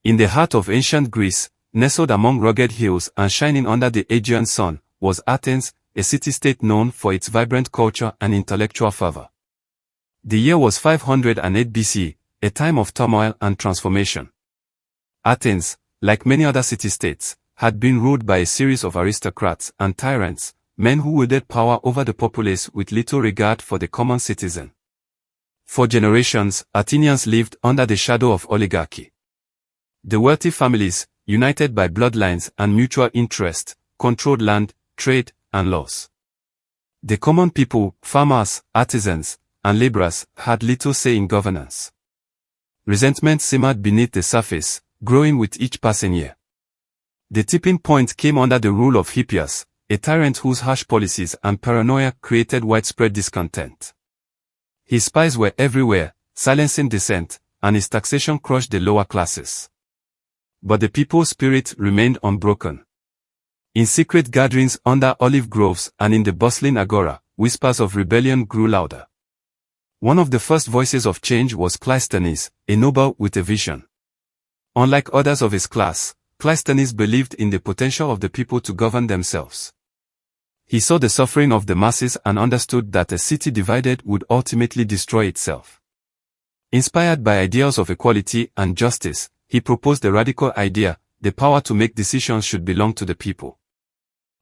In the heart of ancient Greece, nestled among rugged hills and shining under the Aegean sun, was Athens, a city-state known for its vibrant culture and intellectual fervor. The year was 508 BC, a time of turmoil and transformation. Athens, like many other city-states, had been ruled by a series of aristocrats and tyrants, men who wielded power over the populace with little regard for the common citizen. For generations, Athenians lived under the shadow of oligarchy. The wealthy families, united by bloodlines and mutual interest, controlled land, trade, and laws. The common people, farmers, artisans, and laborers, had little say in governance. Resentment simmered beneath the surface, growing with each passing year. The tipping point came under the rule of Hippias, a tyrant whose harsh policies and paranoia created widespread discontent. His spies were everywhere, silencing dissent, and his taxation crushed the lower classes. But the people's spirit remained unbroken. In secret gatherings under olive groves and in the bustling agora, whispers of rebellion grew louder. One of the first voices of change was Cleisthenes, a noble with a vision. Unlike others of his class, Cleisthenes believed in the potential of the people to govern themselves. He saw the suffering of the masses and understood that a city divided would ultimately destroy itself. Inspired by ideals of equality and justice, he proposed the radical idea: the power to make decisions should belong to the people.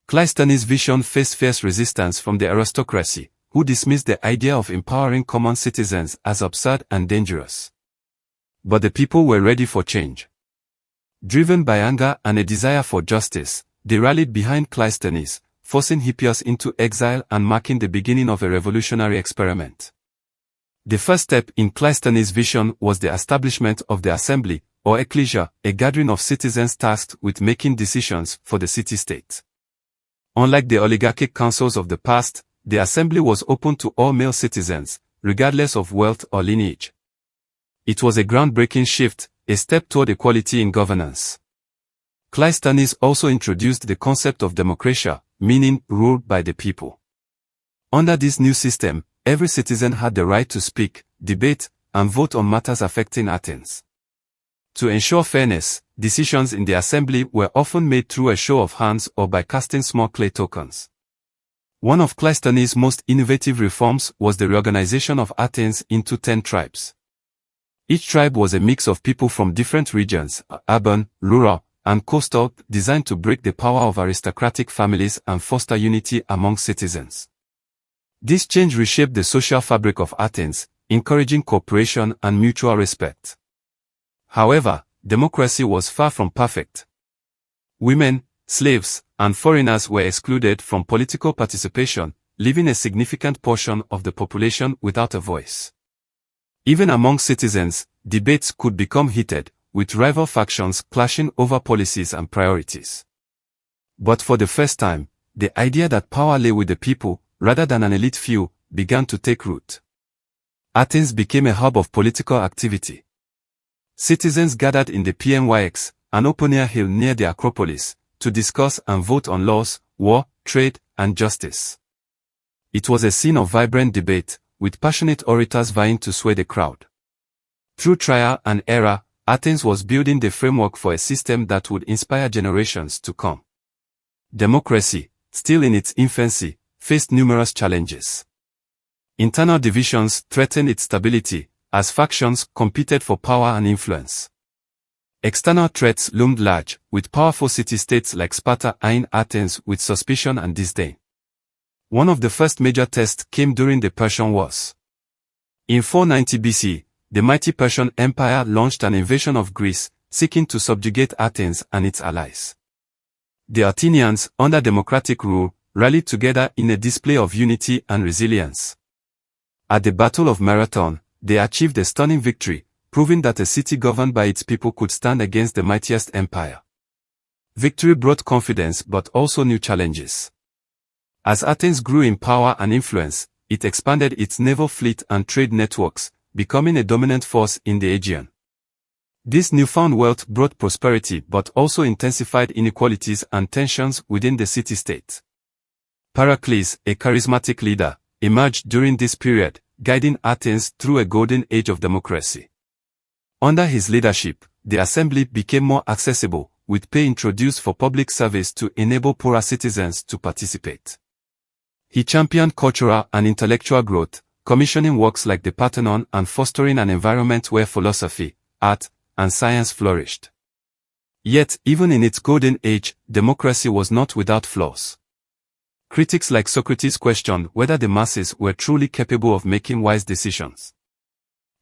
Cleisthenes' vision faced fierce resistance from the aristocracy, who dismissed the idea of empowering common citizens as absurd and dangerous. But the people were ready for change. Driven by anger and a desire for justice, they rallied behind Cleisthenes, forcing Hippias into exile and marking the beginning of a revolutionary experiment. The first step in Cleisthenes' vision was the establishment of the Assembly, or ecclesia, a gathering of citizens tasked with making decisions for the city-state. Unlike the oligarchic councils of the past, the assembly was open to all male citizens, regardless of wealth or lineage. It was a groundbreaking shift, a step toward equality in governance. Cleisthenes also introduced the concept of democratia, meaning ruled by the people. Under this new system, every citizen had the right to speak, debate, and vote on matters affecting Athens. To ensure fairness, decisions in the assembly were often made through a show of hands or by casting small clay tokens. One of Cleisthenes' most innovative reforms was the reorganization of Athens into 10 tribes. Each tribe was a mix of people from different regions, urban, rural, and coastal, designed to break the power of aristocratic families and foster unity among citizens. This change reshaped the social fabric of Athens, encouraging cooperation and mutual respect. However, democracy was far from perfect. Women, slaves, and foreigners were excluded from political participation, leaving a significant portion of the population without a voice. Even among citizens, debates could become heated, with rival factions clashing over policies and priorities. But for the first time, the idea that power lay with the people, rather than an elite few, began to take root. Athens became a hub of political activity. Citizens gathered in the Pnyx, an open-air hill near the Acropolis, to discuss and vote on laws, war, trade, and justice. It was a scene of vibrant debate, with passionate orators vying to sway the crowd. Through trial and error, Athens was building the framework for a system that would inspire generations to come. Democracy, still in its infancy, faced numerous challenges. Internal divisions threatened its stability, as factions competed for power and influence. External threats loomed large, with powerful city-states like Sparta eyeing Athens with suspicion and disdain. One of the first major tests came during the Persian Wars. In 490 BC, the mighty Persian Empire launched an invasion of Greece, seeking to subjugate Athens and its allies. The Athenians, under democratic rule, rallied together in a display of unity and resilience. At the Battle of Marathon, they achieved a stunning victory, proving that a city governed by its people could stand against the mightiest empire. Victory brought confidence but also new challenges. As Athens grew in power and influence, it expanded its naval fleet and trade networks, becoming a dominant force in the Aegean. This newfound wealth brought prosperity but also intensified inequalities and tensions within the city-state. Pericles, a charismatic leader, emerged during this period, guiding Athens through a golden age of democracy. Under his leadership, the assembly became more accessible, with pay introduced for public service to enable poorer citizens to participate. He championed cultural and intellectual growth, commissioning works like the Parthenon and fostering an environment where philosophy, art, and science flourished. Yet, even in its golden age, democracy was not without flaws. Critics like Socrates questioned whether the masses were truly capable of making wise decisions.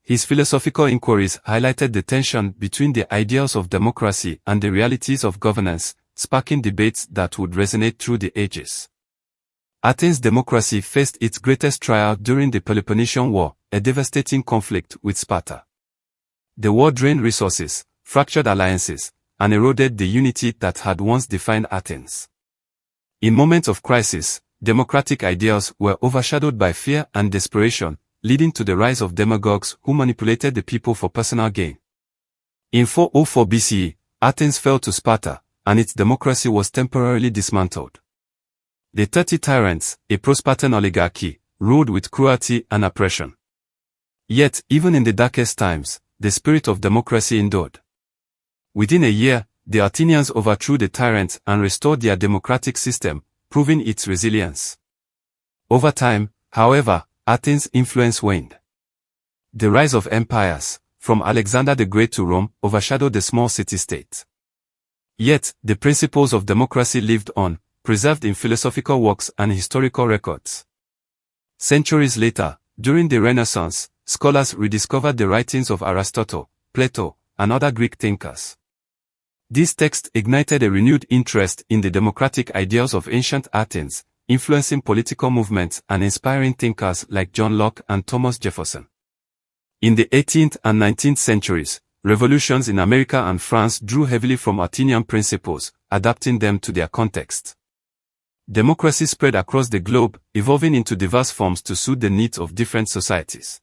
His philosophical inquiries highlighted the tension between the ideals of democracy and the realities of governance, sparking debates that would resonate through the ages. Athens' democracy faced its greatest trial during the Peloponnesian War, a devastating conflict with Sparta. The war drained resources, fractured alliances, and eroded the unity that had once defined Athens. In moments of crisis, democratic ideals were overshadowed by fear and desperation, leading to the rise of demagogues who manipulated the people for personal gain. In 404 BCE, Athens fell to Sparta, and its democracy was temporarily dismantled. The 30 tyrants, a pro-Spartan oligarchy, ruled with cruelty and oppression. Yet, even in the darkest times, the spirit of democracy endured. Within a year, the Athenians overthrew the tyrants and restored their democratic system, proving its resilience. Over time, however, Athens' influence waned. The rise of empires, from Alexander the Great to Rome, overshadowed the small city-state. Yet, the principles of democracy lived on, preserved in philosophical works and historical records. Centuries later, during the Renaissance, scholars rediscovered the writings of Aristotle, Plato, and other Greek thinkers. These texts ignited a renewed interest in the democratic ideals of ancient Athens, influencing political movements and inspiring thinkers like John Locke and Thomas Jefferson. In the 18th and 19th centuries, revolutions in America and France drew heavily from Athenian principles, adapting them to their context. Democracy spread across the globe, evolving into diverse forms to suit the needs of different societies.